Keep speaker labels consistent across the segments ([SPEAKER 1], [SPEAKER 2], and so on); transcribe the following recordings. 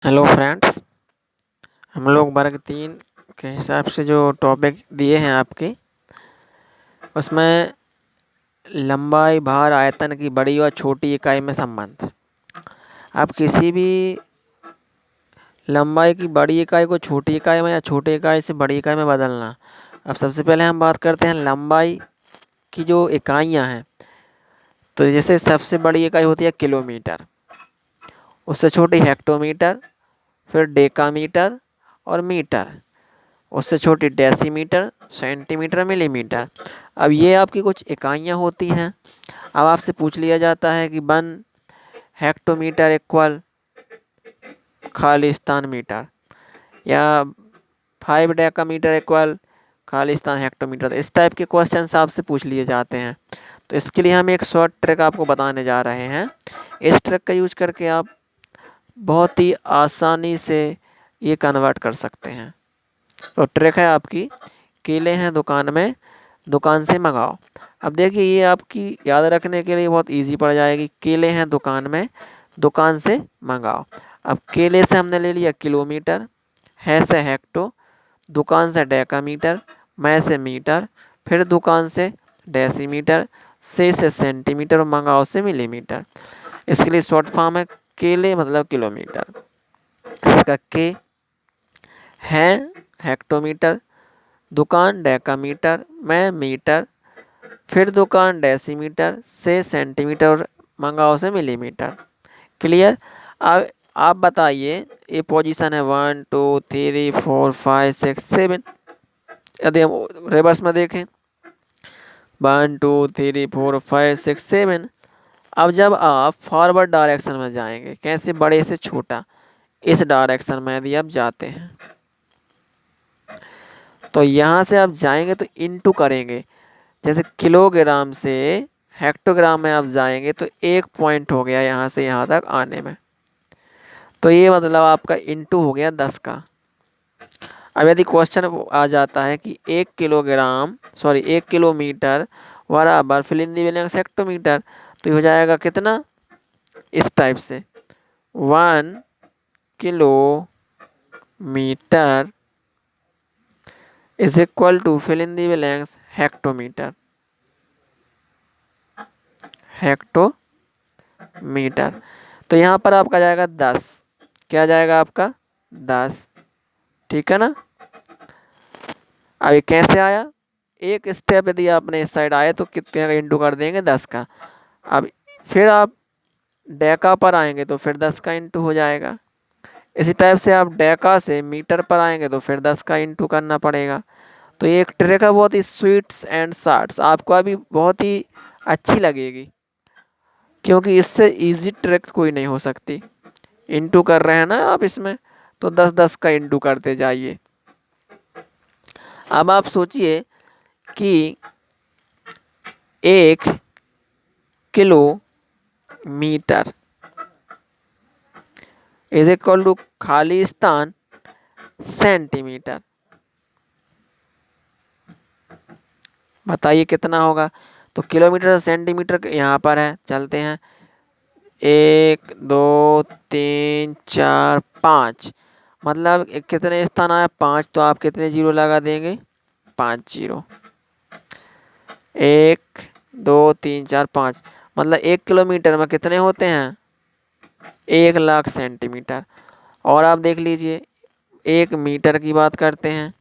[SPEAKER 1] Hello friends, हम लोग वर्ग 3 के हिसाब से जो टॉपिक दिए हैं आपके, उसमें लंबाई, भार, आयतन की बड़ी और छोटी इकाई में संबंध। आप किसी भी लंबाई की बड़ी इकाई को छोटी इकाई में या छोटी इकाई से बड़ी इकाई में बदलना। अब सबसे पहले हम बात करते हैं लंबाई की जो इकाइयाँ हैं। तो जैसे सबसे बड़ी इकाई होती है किलोमीटर, उससे छोटी हेक्टोमीटर, फिर डेकामीटर और मीटर, उससे छोटी डेसीमीटर, सेंटीमीटर, मिलीमीटर। अब ये आपकी कुछ इकाइयाँ होती हैं। अब आपसे पूछ लिया जाता है कि 1 हेक्टोमीटर इक्वल खालिस्तान मीटर, या 5 डेकामीटर इक्वल खालिस्तान हेक्टोमीटर। तो इस टाइप के क्वेश्चंस आपसे पूछ लिए जाते हैं। तो इसके लिए हम एक शॉर्ट ट्रिक आपको बताने जा रहे हैं। इस ट्रिक का यूज करके आप बहुत ही आसानी से ये कन्वर्ट कर सकते हैं। तो ट्रिक है आपकी, केले हैं दुकान में, दुकान से मंगाओ। अब देखिए, ये आपकी याद रखने के लिए बहुत इजी पड़ जाएगी। केले हैं दुकान में, दुकान से मंगाओ। अब केले से हमने ले लिया किलोमीटर, है से हेक्टो, दुकान से डेकामीटर, मैं से मीटर, फिर दुकान से डेसीमीटर, से सेंटीमीटर और मंगाओ से मिलीमीटर। इसके लिए शॉर्ट फॉर्म है केले मतलब किलोमीटर। इसका के है हेक्टोमीटर, दुकान डेकामीटर, मैं मीटर, फिर दुकान डेसीमीटर, से सेंटीमीटर और मंगाओ से मिलीमीटर। क्लियर। अब आप बताइए, ये पोजीशन है 1 2 3 4 5 6 7। यदि हम रिवर्स में देखें 1 2 3 4 5 6 7। अब जब आप फॉरवर्ड डायरेक्शन में जाएंगे, कैसे, बड़े से छोटा, इस डायरेक्शन में यदि आप जाते हैं तो यहाँ से आप जाएंगे तो इनटू करेंगे। जैसे किलोग्राम से हेक्टोग्राम में आप जाएंगे तो 1 पॉइंट हो गया यहाँ से यहाँ तक आने में। तो ये मतलब आपका इनटू हो गया 10 का। अब यदि क्वेश्चन आ जाता है कि 1 किलोमीटर बराबर fill in the blanks hectometre, तो ये हो जाएगा कितना, इस टाइप से 1 kilometre is equal to fill in the blanks hectometre. Hectometre तो यहाँ पर आपका जाएगा 10। क्या जाएगा आपका 10, ठीक है ना। अब ये कैसे आया, एक स्टेप यदि आपने इस साइड आए तो कितने का इंटू कर देंगे, 10 का। अब फिर आप डेका पर आएंगे तो फिर 10 का इंटू हो जाएगा। इसी टाइप से आप डेका से मीटर पर आएंगे तो फिर 10 का इंटू करना पड़ेगा। तो ये एक ट्रिक है बहुत ही स्वीट्स एंड शार्ट्स, आपको अभी बहुत ही अच्छी लगेगी, क्योंकि इससे इजी ट्रिक कोई नहीं हो सकती। इंटू कर रहे हैं ना आप इसमें, तो 10 का इंटू करते जाइए। अब आप सोचिए कि 1 kilometre is equal to Khalistan centimetre. बताइए कितना होगा। तो किलोमीटर सेंटीमीटर यहाँ पर है, चलते हैं 1 2 3 4 5, मतलब कितने स्थान आया 5, तो आप कितने जीरो लगा देंगे, 5 जीरो। 1 2 3 4 5, मतलब 1 किलोमीटर में कितने होते हैं, 1,00,000 सेंटीमीटर। और आप देख लीजिए 1 मीटर की बात करते हैं,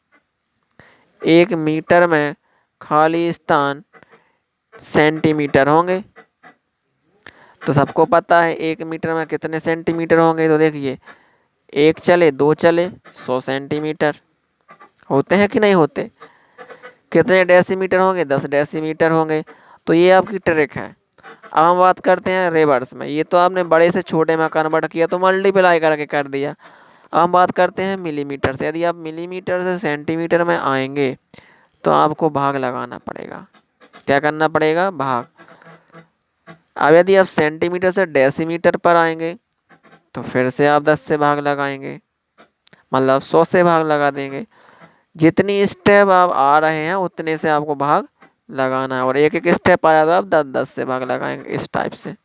[SPEAKER 1] 1 मीटर में खाली स्थान सेंटीमीटर होंगे। तो सबको पता है 1 मीटर में कितने सेंटीमीटर होंगे। तो देखिए 1 चले 2 चले 100 सेंटीमीटर होते हैं कि नहीं होते। कितने डेसीमीटर होंगे, 10 डेसीमीटर होंगे। तो ये आपकी ट्रिक है। अब हम बात करते हैं रिवर्स में। ये तो आपने बड़े से छोटे में कन्वर्ट किया तो मल्टीप्लाई करके कर दिया। अब हम बात करते हैं मिलीमीटर से। यदि आप मिलीमीटर से सेंटीमीटर में आएंगे तो आपको भाग लगाना पड़ेगा। क्या करना पड़ेगा, भाग। अब यदि आप सेंटीमीटर से डेसीमीटर पर आएंगे तो फिर से आप 10 से भाग लगाएंगे, मतलब 100 से भाग लगा देंगे। जितनी स्टेप आप आ रहे हैं उतने से आपको भाग लगाना है, और एक एक स्टेप आ रहा है तो आप 10 से भाग लगाएंगे, इस टाइप से।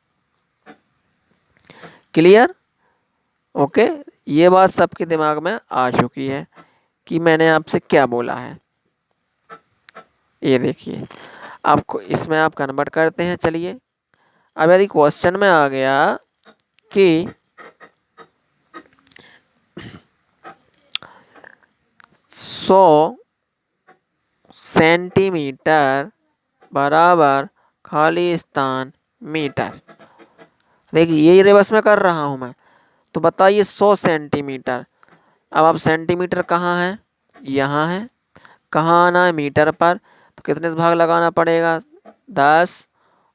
[SPEAKER 1] Clear, okay. ये बात सबके दिमाग में आ चुकी है कि मैंने आपसे क्या बोला है। ये देखिए, आपको इसमें आप कन्वर्ट करते हैं। चलिए, अब यदि क्वेश्चन में आ गया कि 100 सेंटीमीटर बराबर खाली स्थान मीटर। देखिए, यही रिवर्स में कर रहा हूँ मैं। तो बताइए 100 सेंटीमीटर। अब आप सेंटीमीटर कहाँ है, यहाँ है। कहाँ आना है, मीटर पर। तो कितने से भाग लगाना पड़ेगा, 10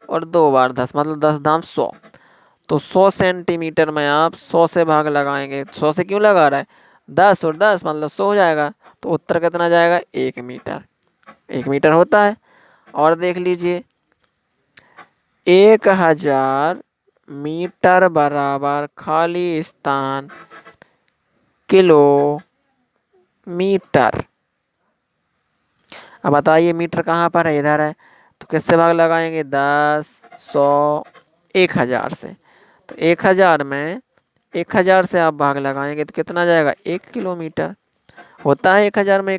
[SPEAKER 1] और 2 बार 10, मतलब 10 दाम 100। तो 100 सेंटीमीटर में आप 100 से भाग लगाएंगे। 100 से क्यों लगा रहा है, 10 और 10 मतलब 100 हो जाएगा। तो उत्तर कितना जाएगा, 1 मीटर। 1 मीटर होता है। और देख लीजिए, 1000 मीटर बराबर खाली स्थान किलोमीटर। अब बताइए मीटर कहाँ पर है, इधर है। तो किससे भाग लगाएंगे, 10, 100, 1000 से। तो 1000 में 1000 से आप भाग लगाएंगे तो कितना जाएगा, 1 किलोमीटर होता है। 1000 में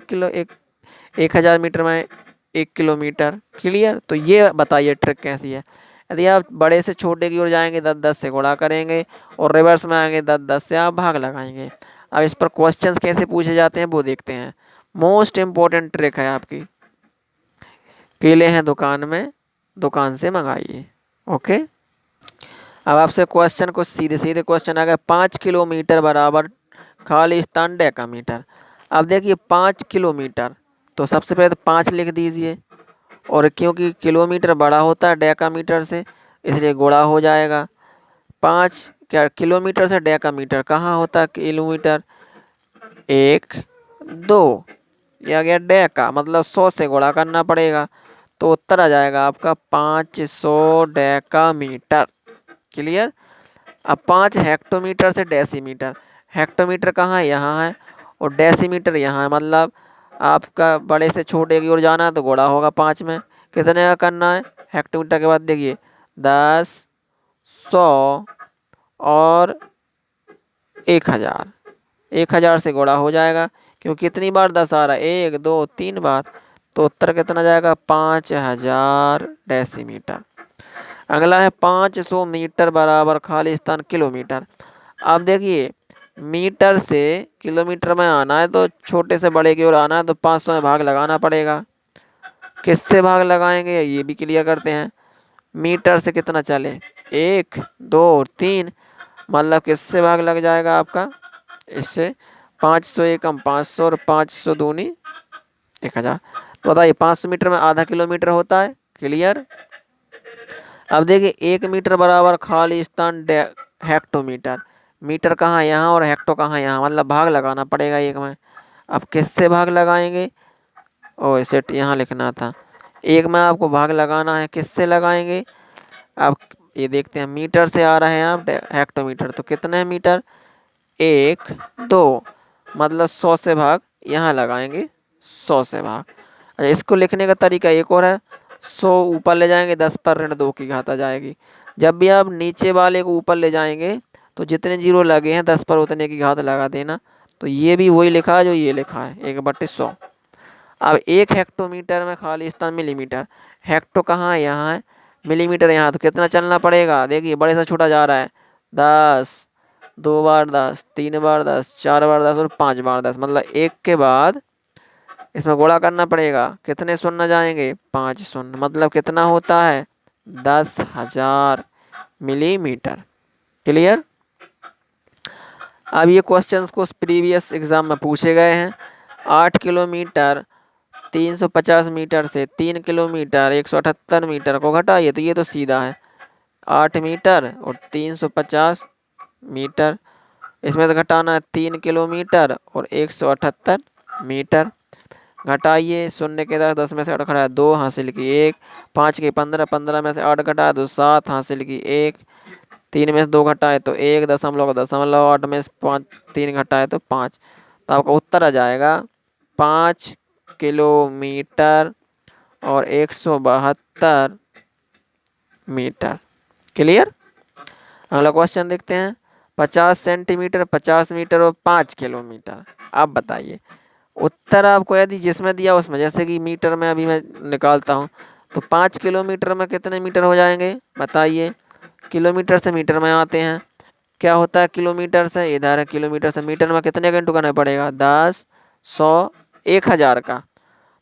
[SPEAKER 1] 1000 मीटर में 1 किलोमीटर। क्लियर। तो ये बताइए ट्रिक कैसी है। यदि आप बड़े से छोटे की ओर जाएंगे 10 10 से गुणा करेंगे, और रिवर्स में आएंगे 10 10 से आप भाग लगाएंगे। अब इस पर क्वेश्चंस कैसे पूछे जाते हैं वो देखते हैं। मोस्ट इम्पोर्टेंट ट्रिक है आपकी। केले हैं दुकान में, दुकान से मंगाइए। ओके। अब आपसे क्वेश्चन को सीधे सीधे क्वेश्चन आ गया, 5 किलोमीटर बराबर खाली स्थान डेकामीटर। अब देखिए 5 किलोमीटर, तो सबसे पहले तो 5 लिख दीजिए। और क्योंकि किलोमीटर बड़ा होता है डेकामीटर से, इसलिए गुणा हो जाएगा। 5 क्या, किलोमीटर से डेकामीटर कहाँ होता है, किलोमीटर। 1 2, ये आ गया डेका, मतलब 100 से गुणा करना पड़ेगा। तो उत्तर आ जाएगा आपका 500 डेकामीटर। क्लियर। अब 5 हेक्टोमीटर से डेसीमीटर। हेक्टोमीटर कहाँ है, यहाँ है। और डेसीमीटर यहाँ है, मतलब आपका बड़े से छोटे की ओर जाना है तो गुणा होगा 5 में। कितने का करना है, हेक्टोमीटर के बाद देखिए 10, 100 और 1000। 1000 से गुणा हो जाएगा, क्योंकि कितनी बार 10 आ रहा है, 1 2 3 बार। तो उत्तर कितना जाएगा, 5000 डेसीमीटर। अगला है 500 मीटर बराबर खाली स्थान किलोमीटर। अब देखिए, मीटर से किलोमीटर में आना है तो छोटे से बड़े की ओर आना है, तो 500 में भाग लगाना पड़ेगा। किससे भाग लगाएंगे ये भी क्लियर करते हैं। मीटर से कितना चले, 1 2 और 3, मतलब किससे भाग लग जाएगा आपका, इससे। 500 एकम 500 और 500 दूनी 1000। तो बताइए 500 मीटर में आधा किलोमीटर होता है। क्लियर। अब देखिए 1 मीटर बराबर खाली स्थान हेक्टोमीटर। मीटर कहाँ, यहाँ, और हेक्टो कहाँ, यहाँ, मतलब भाग लगाना पड़ेगा एक में। अब किससे भाग लगाएंगे, ओ इसे यहाँ लिखना था। एक में आपको भाग लगाना है, किससे लगाएंगे। अब ये देखते हैं, मीटर से आ रहे हैं आप हेक्टोमीटर, तो कितने मीटर, 1 2, मतलब 100 से भाग यहाँ लगाएंगे, 100 से भाग। अच्छा, इसको लिखने का तरीका एक और है। 100 ऊपर ले जाएंगे, 10 पर ऋण 2 की घात आ जाएगी। जब भी आप नीचे वाले को ऊपर ले जाएंगे तो जितने जीरो लगे हैं 10 पर उतने की घात लगा देना। तो ये भी वही लिखा है जो ये लिखा है, 1/100। अब 1 हेक्टोमीटर में खाली स्थान मिलीमीटर। हेक्टो कहाँ है, यहाँ है। मिलीमीटर यहाँ, तो कितना चलना पड़ेगा, देखिए बड़े से छोटा जा रहा है। 10, 2 बार 10, 3 बार 10, 4 बार 10 और 5 बार 10, मतलब 1 के बाद इसमें गुणा करना पड़ेगा। कितने शून्य जाएंगे, 5 शून्य, मतलब कितना होता है, 10,000 मिलीमीटर। क्लियर। अब ये क्वेश्चंस को प्रीवियस एग्जाम में पूछे गए हैं। 8 किलोमीटर 350 मीटर से 3 किलोमीटर 178 मीटर को घटाइए, तो ये तो सीधा है। 8 मीटर और 350 मीटर, इसमें से घटाना है 3 किलोमीटर और 178 मीटर। घटाइए, शून्य के 10, 10 में से 8 घटाया 2 हासिल की 1, 5 के 15, 15 में से 8 घटाया तो 7 हासिल की 1, 3 में से 2 घटाए तो 1, दशमलव दशमलव 8 में से 5 3 घटाए तो 5। तो आपका उत्तर आ जाएगा 5 किलोमीटर और 172 मीटर। क्लियर। अगला क्वेश्चन देखते हैं। 50 सेंटीमीटर, 50 मीटर और 5 किलोमीटर। अब बताइए उत्तर आपको यदि जिसमें दिया उसमें, जैसे कि मीटर में अभी मैं निकालता हूँ, तो 5 किलोमीटर में कितने मीटर हो जाएंगे बताइए। किलोमीटर से मीटर में आते हैं, क्या होता है किलोमीटर से, इधर है किलोमीटर से मीटर में कितने का इंटू करना पड़ेगा, 10, 100, 1000 का।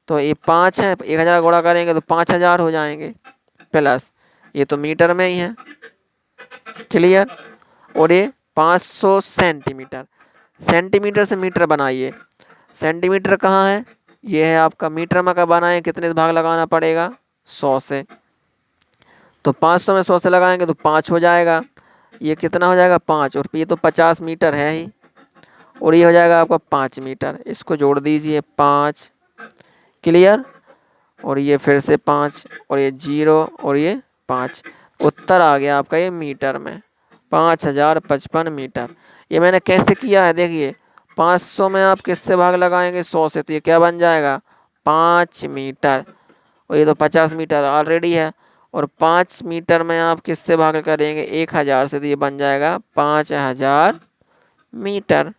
[SPEAKER 1] तो ये 5 है, 1000 गुणा करेंगे तो 5000 हो जाएंगे, प्लस ये तो मीटर में ही है, क्लियर। और ये 500 सेंटीमीटर, सेंटीमीटर से मीटर बनाइए, सेंटीमीटर कहाँ है, ये है आपका मीटर में, कब बनाए कितने से भाग लगाना पड़ेगा, 100 से। तो 500 में 100 से लगाएंगे तो 5 हो जाएगा, ये कितना हो जाएगा 5, और ये तो 50 मीटर है ही, और ये हो जाएगा आपका 5 मीटर, इसको जोड़ दीजिए 5, क्लियर। और ये फिर से 5, और ये 0 और ये 5, उत्तर आ गया आपका ये मीटर में 5055 मीटर। ये मैंने कैसे किया है देखिए, 500 में आप किससे भाग लगाएंगे, 100 से, तो ये क्या बन जाएगा 5 मीटर, और ये तो 50 मीटर ऑलरेडी है, और 5 मीटर में आप किससे भाग करेंगे 1000 से, तो ये बन जाएगा 5000 मीटर,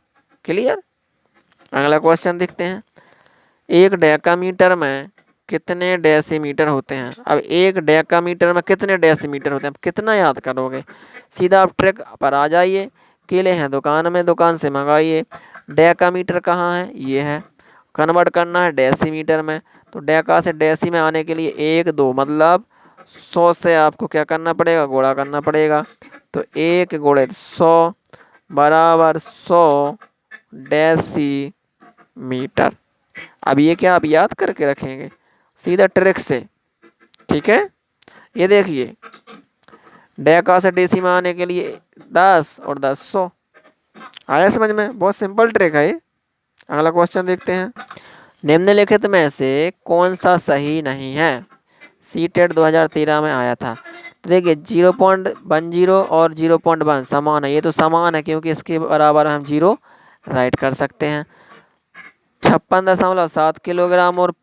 [SPEAKER 1] क्लियर। अगला क्वेश्चन देखते हैं, एक डेकामीटर में कितने डेसीमीटर होते हैं। अब एक डेकामीटर में कितने डेसीमीटर होते हैं, अब कितना याद करोगे, सीधा आप ट्रिक पर आ जाइए, केले हैं दुकान में, दुकान से मंगाइए। डेकामीटर कहाँ है, ये है, कन्वर्ट करना है डेसीमीटर में, तो डेका से डेसी में आने के लिए 1 2 मतलब 100 से आपको क्या करना पड़ेगा, गुणा करना पड़ेगा। तो 1 गुणित 100 बराबर 100 डेसीमीटर। अब ये क्या आप याद करके रखेंगे सीधा ट्रिक से, ठीक है। ये देखिए डेका से डेसी में आने के लिए 10 और 10 100, आया समझ में, बहुत सिंपल ट्रिक है ये। अगला क्वेश्चन देखते हैं, निम्नलिखित में से कौन सा सही नहीं है। सीटेट 2013 में आया था, तो देखिए 0.10 और 0.1 समान है, ये तो समान है क्योंकि इसके बराबर हम 0 राइट कर सकते हैं। 56.7 किलोग्राम और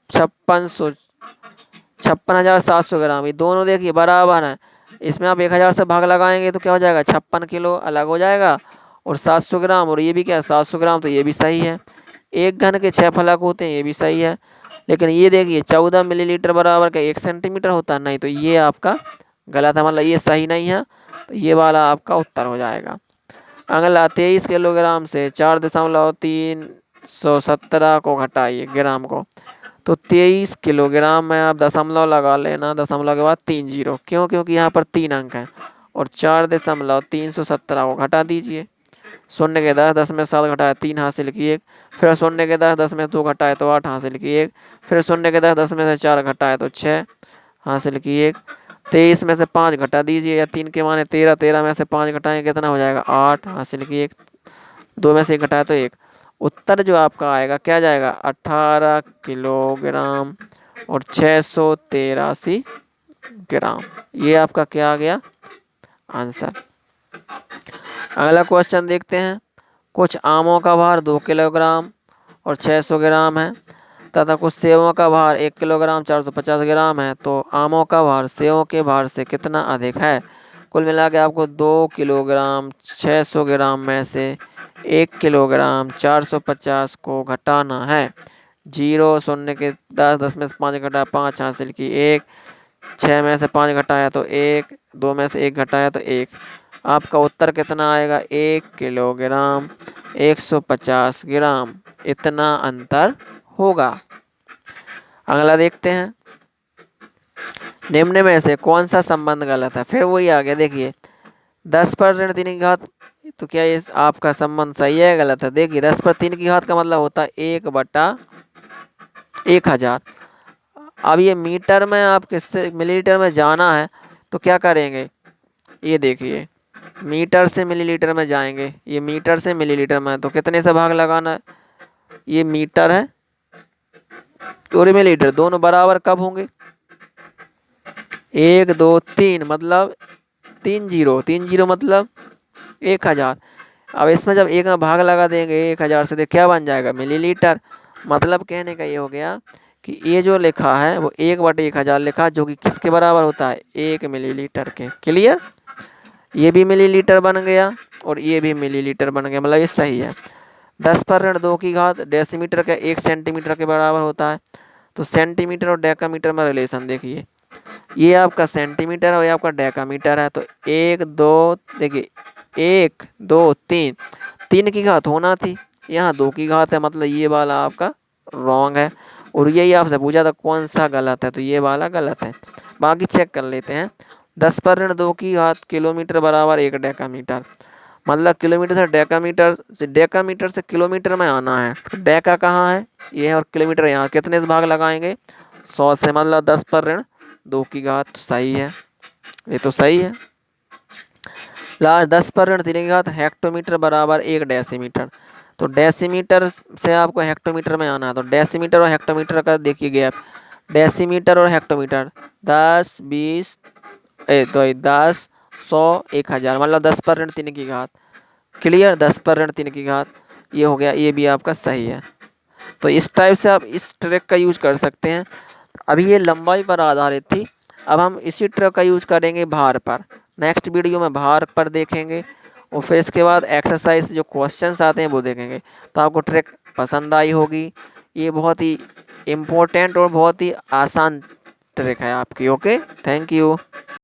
[SPEAKER 1] 56,700 ग्राम, ये दोनों देखिए बराबर हैं। इसमें आप 1000 से भाग लगाएंगे तो क्या हो जाएगा 56 किलो अलग हो जाएगा, और 700 ग्राम, और ये भी क्या है 700 ग्राम, तो ये भी सही है। एक घन के 6 फलक होते हैं, ये भी सही है। लेकिन ये देखिए 14 मिलीलीटर बराबर का 1 सेंटीमीटर होता है, नहीं तो ये आपका गलत है, मतलब ये सही नहीं है, तो ये वाला आपका उत्तर हो जाएगा। अगला 23 किलोग्राम से 4.317 को घटाइए ग्राम को, तो 23 किलोग्राम में आप दशमलव लगा लेना, दशमलव के बाद 3 जीरो, क्यों, क्योंकि यहाँ पर 3 अंक हैं, और 4.317 को घटा दीजिए। शून्य के 10, 10 में 7 घटाए 3 हासिल की 1, फिर शून्य के 10, 10 में 2 घटाए तो 8 हासिल की 1, फिर शून्य के 10, 10 में से 4 घटाए तो 6 हासिल की 1, 23 में से 5 घटा दीजिए, या 3 के माने 13, 13 में से 5 घटाएंगे कितना हो जाएगा 8 हासिल की 1, 2 में से 1 घटाए तो 1। उत्तर जो आपका आएगा क्या जाएगा 18 किलोग्राम और 683 ग्राम, ये आपका क्या आ गया आंसर। अगला क्वेश्चन देखते हैं, कुछ आमों का भार 2 किलोग्राम और 600 ग्राम है, तथा कुछ सेवों का भार 1 किलोग्राम 450 ग्राम है, तो आमों का भार सेवों के भार से कितना अधिक है। कुल मिला के आपको 2 किलोग्राम 600 ग्राम में से 1 किलोग्राम 450 को घटाना है। 0 शून्य के 10, 10 में से 5 घटाया 5 हासिल की 1, 6 में से 5 घटाया तो 1, 2 में से 1 घटाया तो 1। आपका उत्तर कितना आएगा 1 किलोग्राम 150 ग्राम, इतना अंतर होगा। अगला देखते हैं, निम्न में से कौन सा संबंध गलत है। फिर वही आ गया देखिए 10 पर ऋण 3 की घात, तो क्या ये आपका संबंध सही है गलत है। देखिए 10 पर 3 की घात का मतलब होता है 1/1000। अब ये मीटर में आप किससे मिलीलीटर में जाना है तो क्या करेंगे, ये देखिए मीटर से मिलीलीटर में जाएंगे, ये मीटर से मिलीलीटर में, तो कितने से भाग लगाना है, ये मीटर है और मिलीलीटर दोनों बराबर कब होंगे 1 2 3, मतलब 3 जीरो मतलब 1000। अब इसमें जब 1 में भाग लगा देंगे 1000 से, तो क्या बन जाएगा मिलीलीटर। मतलब कहने का ये हो गया कि ये जो लिखा है वो 1/1000 लिखा, जो कि किसके बराबर होता है 1 मिलीलीटर के, क्लियर। ये भी मिलीलीटर बन गया और ये भी मिलीलीटर बन गया, मतलब ये सही है। 10 पर ऋण 2 की घात डेसीमीटर का 1 सेंटीमीटर के बराबर होता है। तो सेंटीमीटर और डेकामीटर में रिलेशन देखिए, ये आपका सेंटीमीटर और ये आपका डेकामीटर है। तो 1 2 देखिए 1 2 3, 3 की घात होना थी, यहाँ 2 की घात है, मतलब ये वाला आपका रॉन्ग है। और यही आपसे पूछा था कौन सा गलत है, तो ये वाला गलत है। बाकी चेक कर लेते हैं। 10 पर ऋण 2 की घात किलोमीटर बराबर 1 डेकामीटर, मतलब किलोमीटर डेकामीटर से किलोमीटर में आना है। तो डेका कहाँ है, ये है, और किलोमीटर यहाँ, कितने से भाग लगाएंगे 100 से, मतलब 10 पर ऋण 2 की घात। तो सही है, ये तो सही है। लास्ट 10 पर ऋण 3 की घात हेक्टोमीटर बराबर 1 डेसीमीटर। तो डेसीमीटर से आपको हेक्टोमीटर में आना है, तो डेसीमीटर और हेक्टोमीटर का देखिए गैप, डेसीमीटर और हेक्टोमीटर 10 20 तो 10 100 1000, मतलब 10 पर ऋण 3 की घात। क्लियर, 10 पर ऋण 3 की घात, ये हो गया, ये भी आपका सही है। तो इस टाइप से आप इस ट्रिक का यूज कर सकते हैं। अभी ये लंबाई पर आधारित थी, अब हम इसी ट्रिक का यूज करेंगे भार पर। नेक्स्ट वीडियो में भार पर देखेंगे, और फिर इसके बाद एक्सरसाइज जो क्वेश्चंस आते हैं वो देखेंगे। तो आपको ट्रिक पसंद आई होगी, ये बहुत ही इम्पोर्टेंट और बहुत ही आसान ट्रिक है आपकी। Okay, thank you.